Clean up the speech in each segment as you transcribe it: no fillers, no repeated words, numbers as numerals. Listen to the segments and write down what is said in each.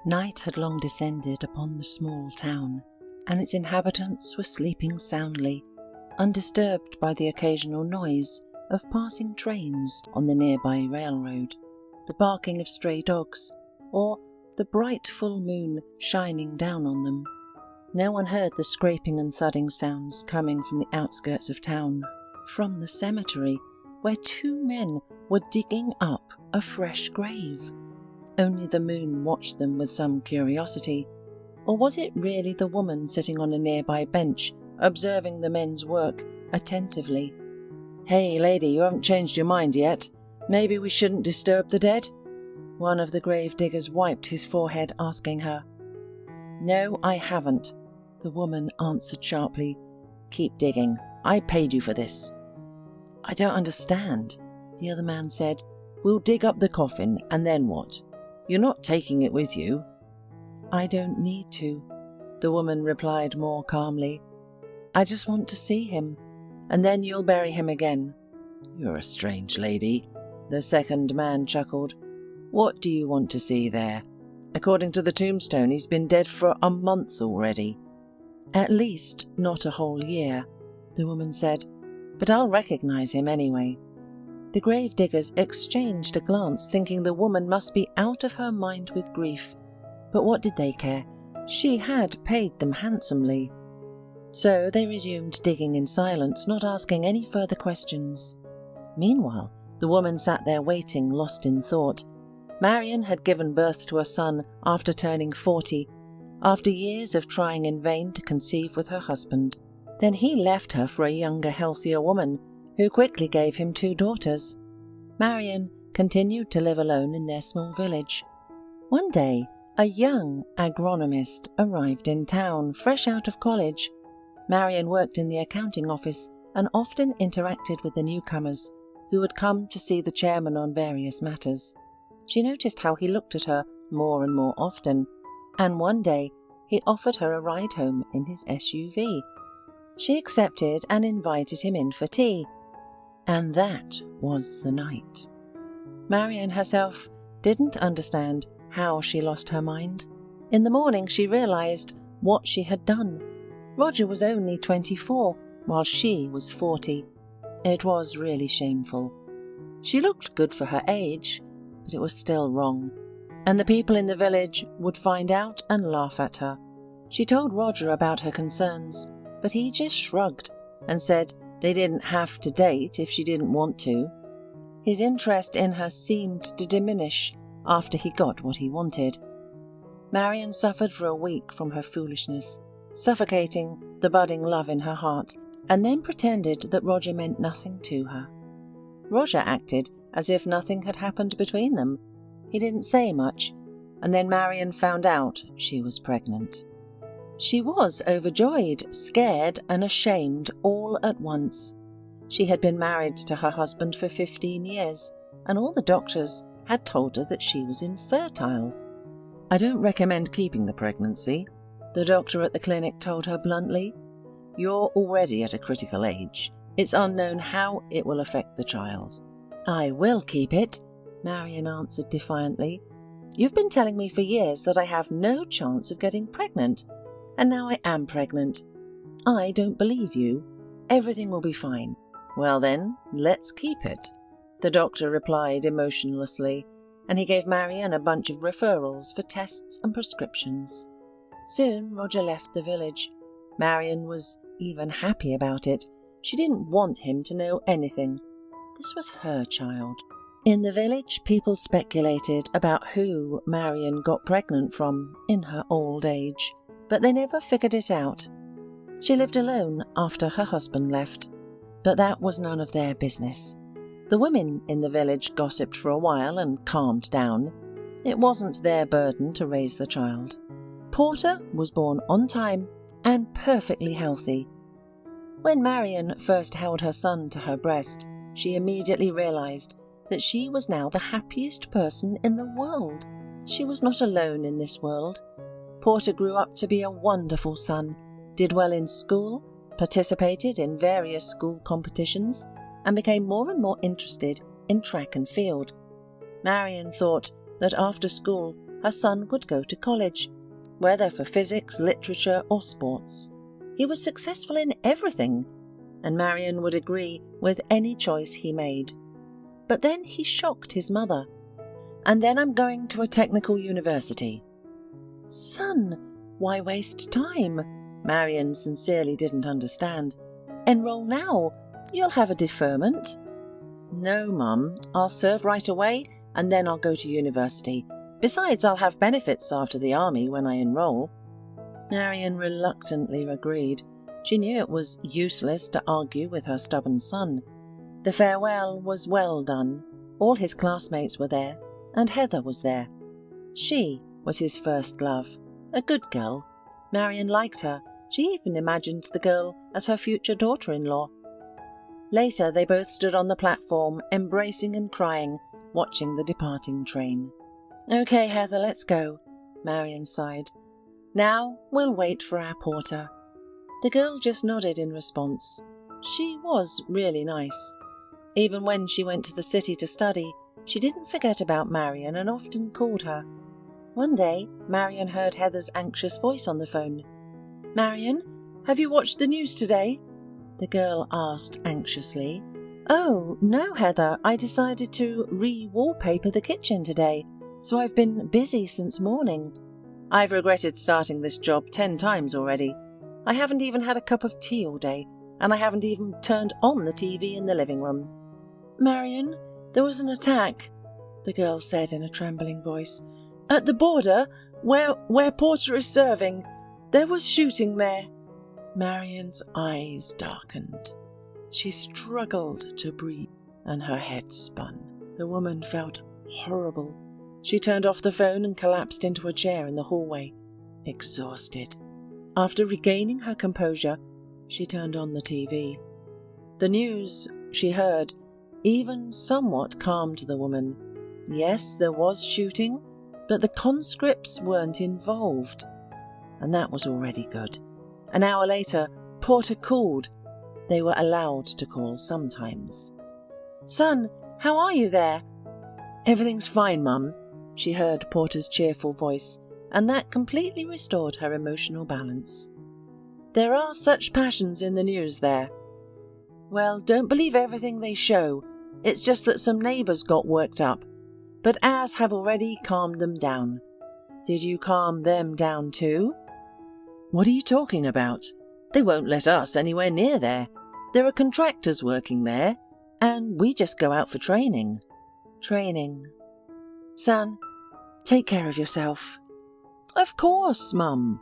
Night had long descended upon the small town, and its inhabitants were sleeping soundly, undisturbed by the occasional noise of passing trains on the nearby railroad, the barking of stray dogs, or the bright full moon shining down on them. No one heard the scraping and thudding sounds coming from the outskirts of town, from the cemetery, where two men were digging up a fresh grave. Only the moon watched them with some curiosity. Or was it really the woman sitting on a nearby bench, observing the men's work attentively? "Hey, lady, you haven't changed your mind yet. Maybe we shouldn't disturb the dead?" One of the grave diggers wiped his forehead, asking her. "No, I haven't," the woman answered sharply. "Keep digging. I paid you for this." "I don't understand," the other man said. "We'll dig up the coffin, and then what? You're not taking it with you." "I don't need to," the woman replied more calmly. "I just want to see him, and then you'll bury him again." "You're a strange lady," the second man chuckled. "What do you want to see there? According to the tombstone, he's been dead for a month already." "At least not a whole year," the woman said, "but I'll recognize him anyway." The grave diggers exchanged a glance, thinking the woman must be out of her mind with grief. But what did they care? She had paid them handsomely. So they resumed digging in silence, not asking any further questions. Meanwhile, the woman sat there waiting, lost in thought. Marion had given birth to a son after turning 40, after years of trying in vain to conceive with her husband. Then he left her for a younger, healthier woman, who quickly gave him 2 daughters. Marion continued to live alone in their small village. One day, a young agronomist arrived in town, fresh out of college. Marion worked in the accounting office and often interacted with the newcomers, who would come to see the chairman on various matters. She noticed how he looked at her more and more often, and one day he offered her a ride home in his SUV. She accepted and invited him in for tea. And that was the night. Marion herself didn't understand how she lost her mind. In the morning she realized what she had done. Roger was only 24, while she was 40. It was really shameful. She looked good for her age, but it was still wrong. And the people in the village would find out and laugh at her. She told Roger about her concerns, but he just shrugged and said they didn't have to date if she didn't want to. His interest in her seemed to diminish after he got what he wanted. Marion suffered for a week from her foolishness, suffocating the budding love in her heart, and then pretended that Roger meant nothing to her. Roger acted as if nothing had happened between them. He didn't say much, and then Marion found out she was pregnant. She was overjoyed, scared, and ashamed all at once. She had been married to her husband for 15 years, and all the doctors had told her that she was infertile. "I don't recommend keeping the pregnancy," the doctor at the clinic told her bluntly. "You're already at a critical age. It's unknown how it will affect the child." "I will keep it," Marion answered defiantly. "You've been telling me for years that I have no chance of getting pregnant, and now I am pregnant. I don't believe you. Everything will be fine." "Well then, let's keep it," the doctor replied emotionlessly, and he gave Marion a bunch of referrals for tests and prescriptions. Soon Roger left the village. Marion was even happy about it. She didn't want him to know anything. This was her child. In the village, people speculated about who Marion got pregnant from in her old age, but they never figured it out. She lived alone after her husband left, but that was none of their business. The women in the village gossiped for a while and calmed down. It wasn't their burden to raise the child. Porter was born on time and perfectly healthy. When Marion first held her son to her breast, she immediately realized that she was now the happiest person in the world. She was not alone in this world. Porter grew up to be a wonderful son, did well in school, participated in various school competitions, and became more and more interested in track and field. Marion thought that after school her son would go to college, whether for physics, literature or sports. He was successful in everything, and Marion would agree with any choice he made. But then he shocked his mother. "And then I'm going to a technical university." "Son, why waste time?" Marion sincerely didn't understand. "Enroll now. You'll have a deferment." "No, Mum. I'll serve right away and then I'll go to university. Besides, I'll have benefits after the army when I enroll." Marion reluctantly agreed. She knew it was useless to argue with her stubborn son. The farewell was well done. All his classmates were there, and Heather was there. She was his first love, a good girl. Marion liked her. She even imagined the girl as her future daughter-in-law. Later they both stood on the platform, embracing and crying, watching the departing train. "Okay, Heather, let's go," Marion sighed. "Now we'll wait for our porter." The girl just nodded in response. She was really nice. Even when she went to the city to study, she didn't forget about Marion and often called her. One day, Marion heard Heather's anxious voice on the phone. "Marion, have you watched the news today?" the girl asked anxiously. "Oh, no, Heather, I decided to re-wallpaper the kitchen today, so I've been busy since morning. I've regretted starting this job 10 times already. I haven't even had a cup of tea all day, and I haven't even turned on the TV in the living room." "Marion, there was an attack," the girl said in a trembling voice. "At the border, where Porter is serving. There was shooting there." Marion's eyes darkened. She struggled to breathe, and her head spun. The woman felt horrible. She turned off the phone and collapsed into a chair in the hallway, exhausted. After regaining her composure, she turned on the TV. The news, she heard, even somewhat calmed the woman. Yes, there was shooting, but the conscripts weren't involved. And that was already good. An hour later, Porter called. They were allowed to call sometimes. "Son, how are you there?" "Everything's fine, Mum," she heard Porter's cheerful voice, and that completely restored her emotional balance. "There are such passions in the news there." "Well, don't believe everything they show. It's just that some neighbours got worked up, but ours have already calmed them down." "Did you calm them down too?" "What are you talking about? They won't let us anywhere near there. There are contractors working there, and we just go out for training." "Training. Son, take care of yourself." "Of course, Mum."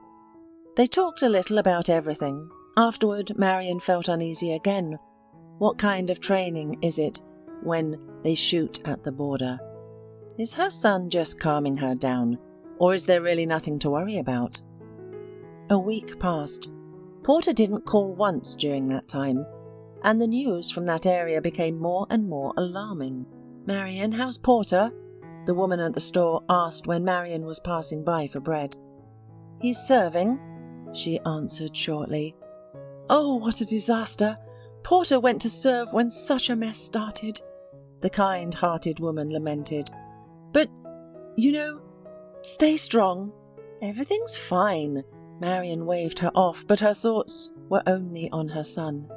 They talked a little about everything. Afterward, Marion felt uneasy again. What kind of training is it when they shoot at the border? Is her son just calming her down, or is there really nothing to worry about? A week passed. Porter didn't call once during that time, and the news from that area became more and more alarming. "Marion, how's Porter?" the woman at the store asked when Marion was passing by for bread. "He's serving," she answered shortly. "Oh, what a disaster! Porter went to serve when such a mess started," the kind-hearted woman lamented. "But, stay strong." "Everything's fine." Marion waved her off, but her thoughts were only on her son.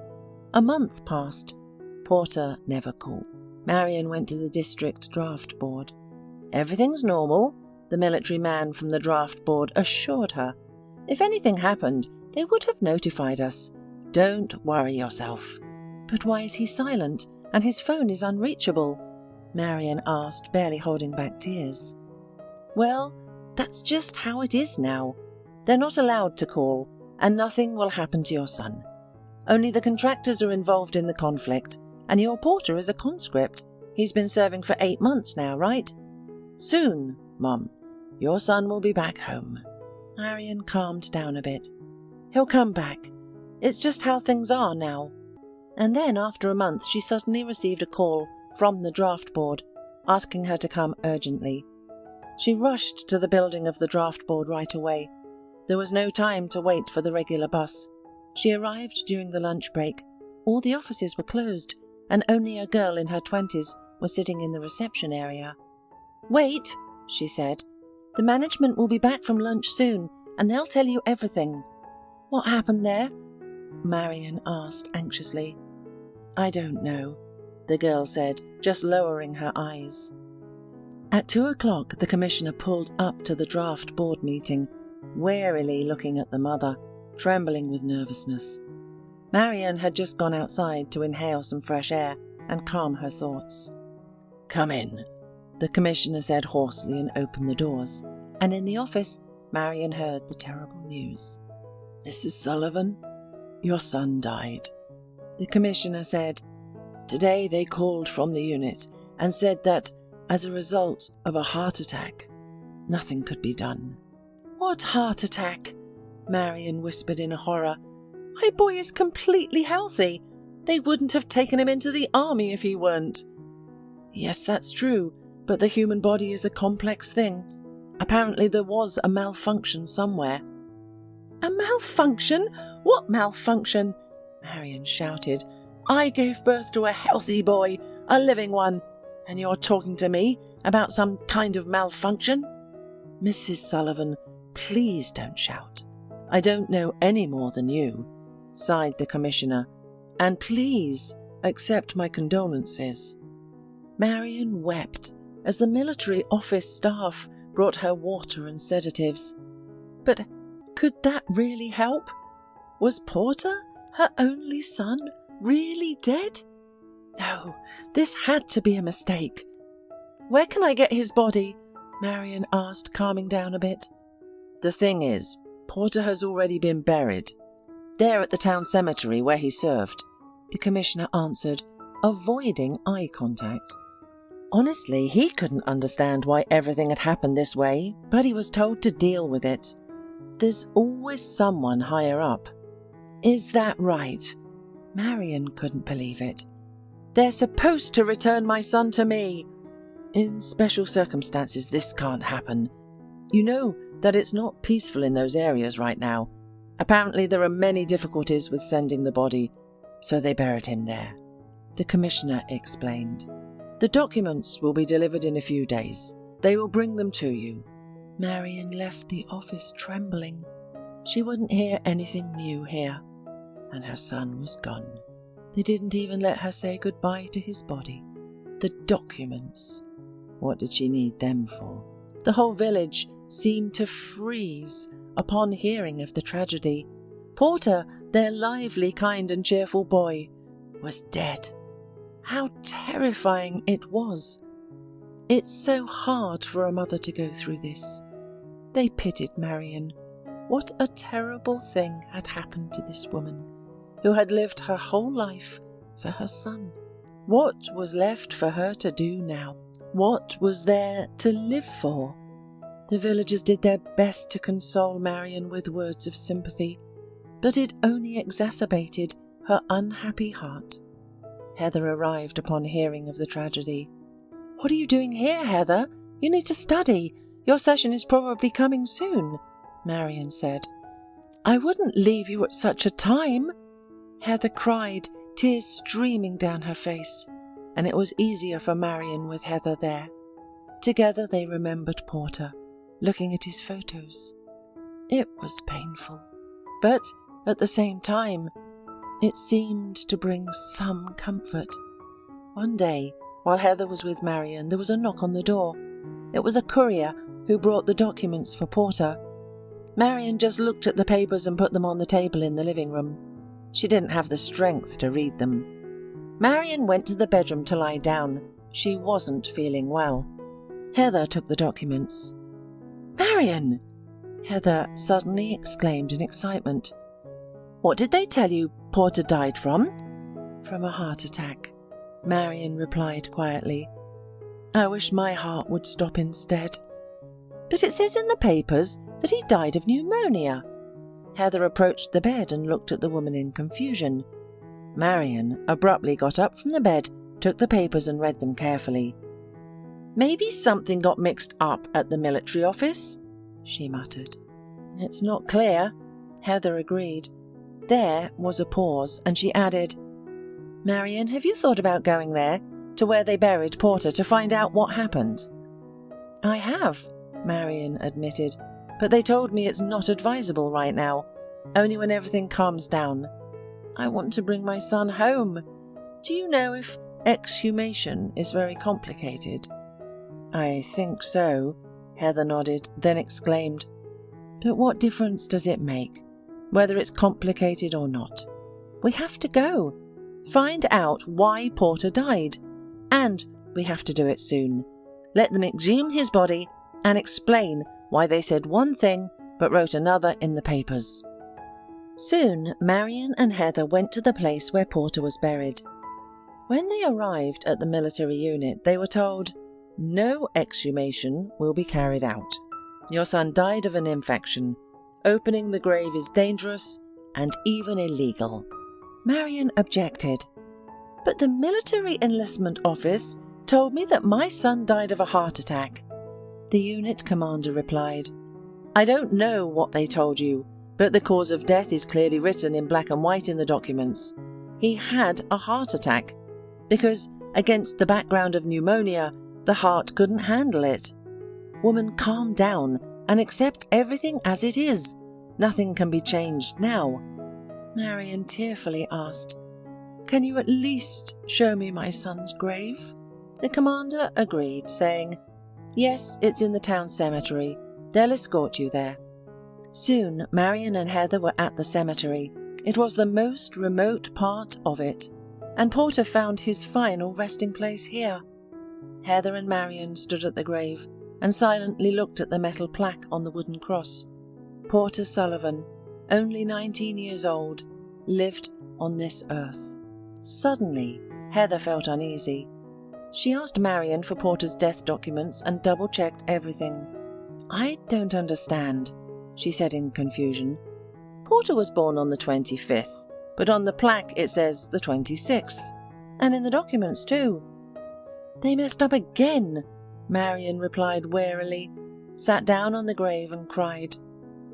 A month passed. Porter never called. Marion went to the district draft board. "Everything's normal," the military man from the draft board assured her. "If anything happened, they would have notified us. Don't worry yourself." "But why is he silent, and his phone is unreachable?" Marion asked, barely holding back tears. "Well, that's just how it is now. They're not allowed to call, and nothing will happen to your son. Only the contractors are involved in the conflict, and your Porter is a conscript. He's been serving for 8 months now, right? Soon, Mum, your son will be back home." Marion calmed down a bit. "He'll come back. It's just how things are now." And then, after a month, she suddenly received a call from the draft board, asking her to come urgently. She rushed to the building of the draft board right away. There was no time to wait for the regular bus. She arrived during the lunch break. All the offices were closed, and only a girl in her 20s was sitting in the reception area. "Wait," she said. The management will be back from lunch soon, and they'll tell you everything." "What happened there?" Marion asked anxiously. "I don't know," the girl said, just lowering her eyes. At 2:00, the commissioner pulled up to the draft board meeting, warily looking at the mother, trembling with nervousness. Marion had just gone outside to inhale some fresh air and calm her thoughts. "Come in," the commissioner said hoarsely, and opened the doors, and in the office Marion heard the terrible news. "Mrs. Sullivan, your son died," the commissioner said. "Today they called from the unit and said that, as a result of a heart attack, nothing could be done." "What heart attack?" Marion whispered in horror. "My boy is completely healthy. They wouldn't have taken him into the army if he weren't." "Yes, that's true, but the human body is a complex thing. Apparently there was a malfunction somewhere." "A malfunction? What malfunction?" Marion shouted. "I gave birth to a healthy boy, a living one, and you're talking to me about some kind of malfunction?" "Mrs. Sullivan, please don't shout. I don't know any more than you," sighed the commissioner, "and please accept my condolences." Marion wept as the military office staff brought her water and sedatives. But could that really help? Was Porter, her only son, really dead? No, this had to be a mistake. "Where can I get his body?" Marion asked, calming down a bit. "The thing is, Porter has already been buried. There at the town cemetery where he served," the commissioner answered, avoiding eye contact. Honestly, he couldn't understand why everything had happened this way, but he was told to deal with it. There's always someone higher up. "Is that right?" Marion couldn't believe it. "They're supposed to return my son to me." "In special circumstances, this can't happen. You know that it's not peaceful in those areas right now. Apparently there are many difficulties with sending the body, so they buried him there," the commissioner explained. "The documents will be delivered in a few days. They will bring them to you." Marion left the office trembling. She wouldn't hear anything new here, and her son was gone. They didn't even let her say goodbye to his body. The documents. What did she need them for? The whole village seemed to freeze upon hearing of the tragedy. Porter, their lively, kind and cheerful boy, was dead. How terrifying it was. It's so hard for a mother to go through this. They pitied Marion. What a terrible thing had happened to this woman, who had lived her whole life for her son. What was left for her to do now? What was there to live for? The villagers did their best to console Marion with words of sympathy, but it only exacerbated her unhappy heart. Heather arrived upon hearing of the tragedy. "What are you doing here, Heather? You need to study. Your session is probably coming soon," Marion said. "I wouldn't leave you at such a time," Heather cried, tears streaming down her face, and it was easier for Marion with Heather there. Together they remembered Porter, looking at his photos. It was painful, but at the same time, it seemed to bring some comfort. One day, while Heather was with Marion, there was a knock on the door. It was a courier who brought the documents for Porter. Marion just looked at the papers and put them on the table in the living room. She didn't have the strength to read them. Marion went to the bedroom to lie down. She wasn't feeling well. Heather took the documents. "Marion!" Heather suddenly exclaimed in excitement. "What did they tell you Porter died from?" "From a heart attack," Marion replied quietly. "I wish my heart would stop instead." "But it says in the papers that he died of pneumonia." Heather approached the bed and looked at the woman in confusion. Marion abruptly got up from the bed, took the papers and read them carefully. "Maybe something got mixed up at the military office," she muttered. "It's not clear," Heather agreed. There was a pause, and she added, "Marion, have you thought about going there, to where they buried Porter, to find out what happened?" "I have," Marion admitted, "but they told me it's not advisable right now, only when everything calms down. I want to bring my son home. Do you know if exhumation is very complicated?" "I think so," Heather nodded, then exclaimed, "But what difference does it make, whether it's complicated or not? We have to go, find out why Porter died, and we have to do it soon. Let them exhume his body and explain why they said one thing but wrote another in the papers." Soon, Marion and Heather went to the place where Porter was buried. When they arrived at the military unit, they were told, "No exhumation will be carried out. Your son died of an infection. Opening the grave is dangerous and even illegal." Marion objected. "But the military enlistment office told me that my son died of a heart attack." The unit commander replied, "I don't know what they told you, but the cause of death is clearly written in black and white in the documents. He had a heart attack because, against the background of pneumonia, the heart couldn't handle it. Woman, calm down and accept everything as it is. Nothing can be changed now." Marion tearfully asked, "Can you at least show me my son's grave?" The commander agreed, saying, "Yes, it's in the town cemetery. They'll escort you there." Soon, Marion and Heather were at the cemetery. It was the most remote part of it, and Porter found his final resting place here. Heather and Marion stood at the grave and silently looked at the metal plaque on the wooden cross. Porter Sullivan, only 19 years old, lived on this earth. Suddenly, Heather felt uneasy. She asked Marion for Porter's death documents and double-checked everything. "I don't understand," she said in confusion. "Porter was born on the 25th, but on the plaque it says the 26th, and in the documents too." "They messed up again," Marion replied warily, sat down on the grave and cried.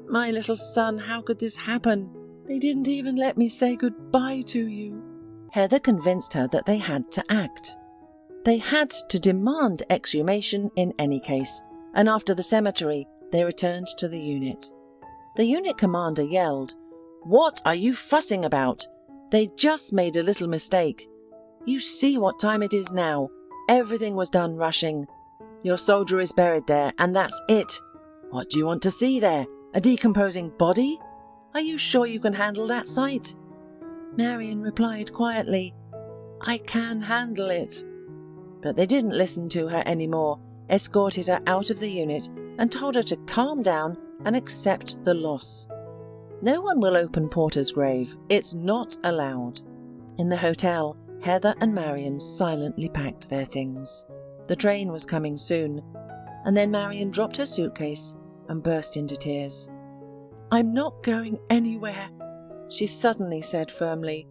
"My little son, how could this happen? They didn't even let me say goodbye to you." Heather convinced her that they had to act. They had to demand exhumation in any case, and after the cemetery, they returned to the unit. The unit commander yelled, "What are you fussing about? They just made a little mistake. You see what time it is now. Everything was done rushing. Your soldier is buried there, and that's it. What do you want to see there? A decomposing body? Are you sure you can handle that sight?" Marion replied quietly, "I can handle it." But they didn't listen to her anymore, escorted her out of the unit, and told her to calm down and accept the loss. "No one will open Porter's grave. It's not allowed." In the hotel, Heather and Marion silently packed their things. The train was coming soon, and then Marion dropped her suitcase and burst into tears. "I'm not going anywhere," she suddenly said firmly.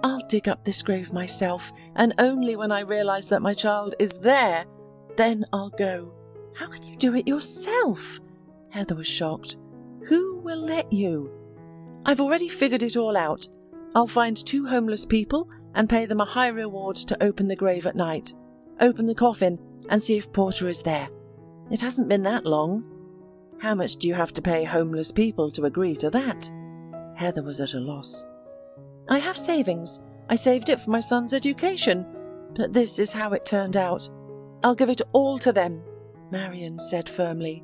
"I'll dig up this grave myself, and only when I realise that my child is there, then I'll go." "How can you do it yourself?" Heather was shocked. "Who will let you?" "I've already figured it all out. I'll find 2 homeless people and pay them a high reward to open the grave at night, open the coffin and see if Porter is there. It hasn't been that long." "How much do you have to pay homeless people to agree to that?" Heather was at a loss. "I have savings. I saved it for my son's education, but this is how it turned out. I'll give it all to them," Marion said firmly.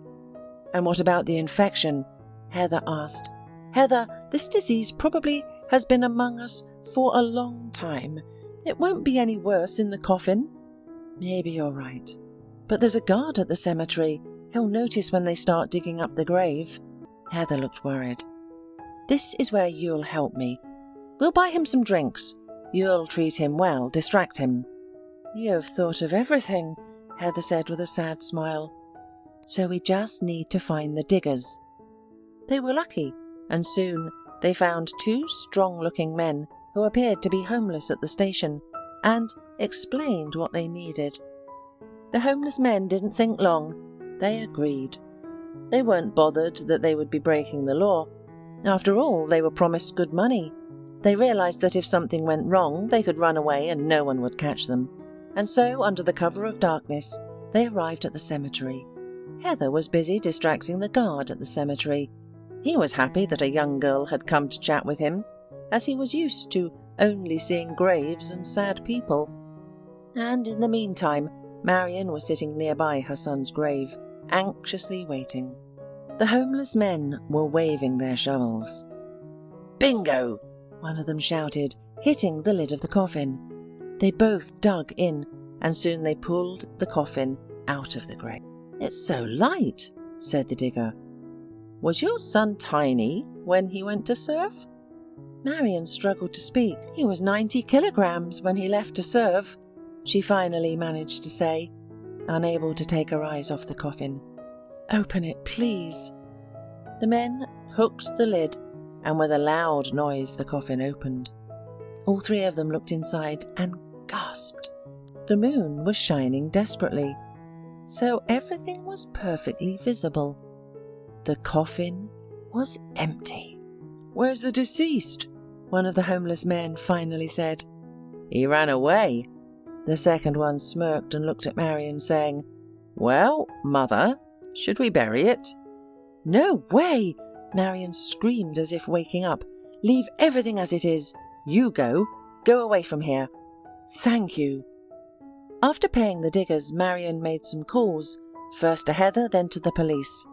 "And what about the infection?" Heather asked. "Heather, this disease probably has been among us for a long time. It won't be any worse in the coffin." "Maybe you're right. But there's a guard at the cemetery. He'll notice when they start digging up the grave." Heather looked worried. "This is where you'll help me. We'll buy him some drinks. You'll treat him well, distract him." "You've thought of everything," Heather said with a sad smile. "So we just need to find the diggers." They were lucky, and soon they found 2 strong-looking men who appeared to be homeless at the station, and explained what they needed. The homeless men didn't think long. They agreed. They weren't bothered that they would be breaking the law. After all, they were promised good money. They realized that if something went wrong, they could run away and no one would catch them. And so, under the cover of darkness, they arrived at the cemetery. Heather was busy distracting the guard at the cemetery. He was happy that a young girl had come to chat with him, as he was used to only seeing graves and sad people. And in the meantime, Marion was sitting nearby her son's grave, anxiously waiting. The homeless men were waving their shovels. "Bingo!" one of them shouted, hitting the lid of the coffin. They both dug in, and soon they pulled the coffin out of the grave. "It's so light," said the digger. "Was your son tiny when he went to serve?" Marion struggled to speak. "He was 90 kilograms when he left to serve," she finally managed to say, unable to take her eyes off the coffin. "Open it, please." The men hooked the lid, and with a loud noise the coffin opened. All three of them looked inside and gasped. The moon was shining desperately, so everything was perfectly visible. The coffin was empty. "Where's the deceased?" one of the homeless men finally said. "He ran away." The second one smirked and looked at Marion, saying, "Well, Mother, should we bury it?" "No way!" Marion screamed as if waking up. "Leave everything as it is. You go. Go away from here." "Thank you." After paying the diggers, Marion made some calls, first to Heather, then to the police.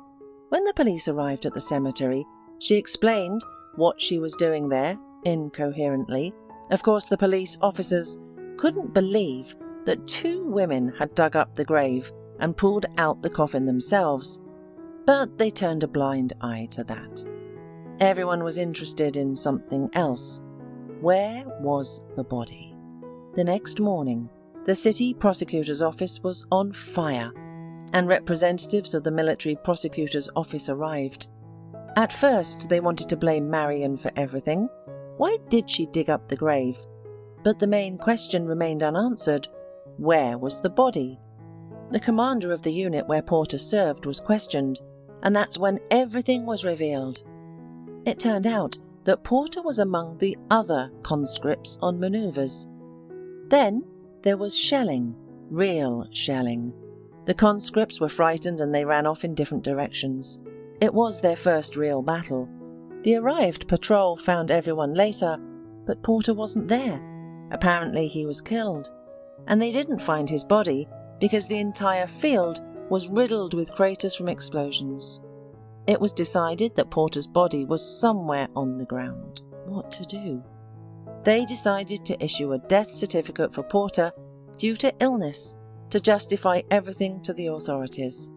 When the police arrived at the cemetery, she explained what she was doing there, incoherently. Of course, the police officers couldn't believe that 2 women had dug up the grave and pulled out the coffin themselves, but they turned a blind eye to that. Everyone was interested in something else. Where was the body? The next morning, the city prosecutor's office was on fire, and representatives of the military prosecutor's office arrived. At first, they wanted to blame Marion for everything. Why did she dig up the grave? But the main question remained unanswered. Where was the body? The commander of the unit where Porter served was questioned, and that's when everything was revealed. It turned out that Porter was among the other conscripts on maneuvers. Then there was shelling, real shelling. The conscripts were frightened and they ran off in different directions. It was their first real battle. The arrived patrol found everyone later, but Porter wasn't there. Apparently he was killed. And they didn't find his body because the entire field was riddled with craters from explosions. It was decided that Porter's body was somewhere on the ground. What to do? They decided to issue a death certificate for Porter due to illness to justify everything to the authorities.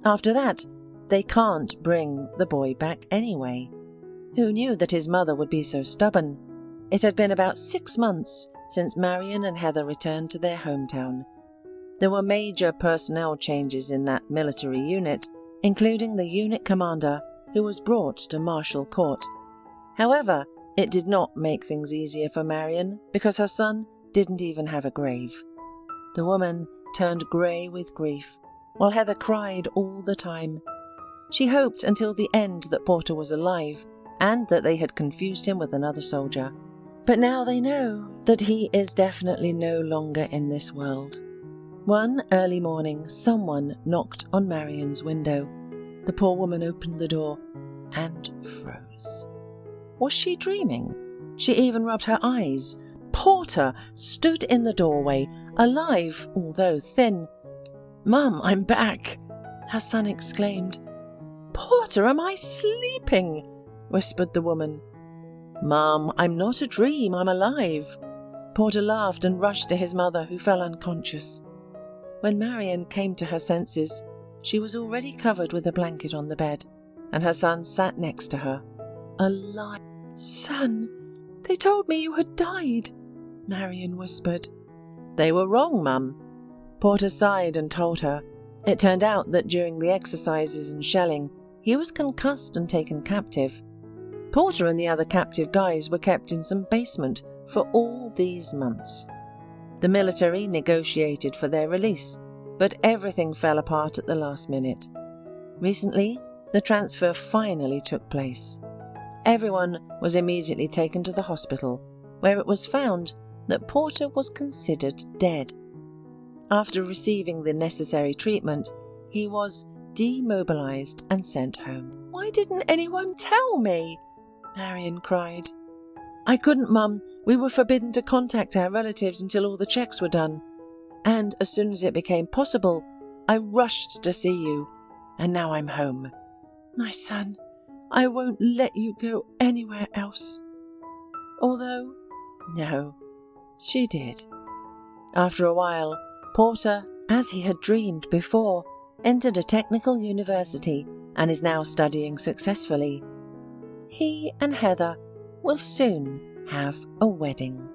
After that, they can't bring the boy back anyway. Who knew that his mother would be so stubborn? It had been about 6 months since Marion and Heather returned to their hometown. There were major personnel changes in that military unit, including the unit commander, who was brought to martial court. However, it did not make things easier for Marion because her son didn't even have a grave. The woman turned grey with grief, while Heather cried all the time. She hoped until the end that Porter was alive and that they had confused him with another soldier. But now they know that he is definitely no longer in this world. One early morning, someone knocked on Marion's window. The poor woman opened the door and froze. Was she dreaming? She even rubbed her eyes. Porter stood in the doorway, alive, although thin. "Mum, I'm back," her son exclaimed. "Porter, am I sleeping?" whispered the woman. "Mum, I'm not a dream, I'm alive." Porter laughed and rushed to his mother, who fell unconscious. When Marion came to her senses, she was already covered with a blanket on the bed, and her son sat next to her. Alive. "Son, they told me you had died," Marion whispered. "They were wrong, Mum." Porter sighed and told her. It turned out that during the exercises and shelling, he was concussed and taken captive. Porter and the other captive guys were kept in some basement for all these months. The military negotiated for their release, but everything fell apart at the last minute. Recently, the transfer finally took place. Everyone was immediately taken to the hospital, where it was found that Porter was considered dead. After receiving the necessary treatment, he was demobilised and sent home. "Why didn't anyone tell me?" Marion cried. "I couldn't, Mum. We were forbidden to contact our relatives until all the checks were done. And as soon as it became possible, I rushed to see you. And now I'm home. My son, I won't let you go anywhere else." Although, no, she did. After a while, Porter, as he had dreamed before, entered a technical university and is now studying successfully. He and Heather will soon have a wedding.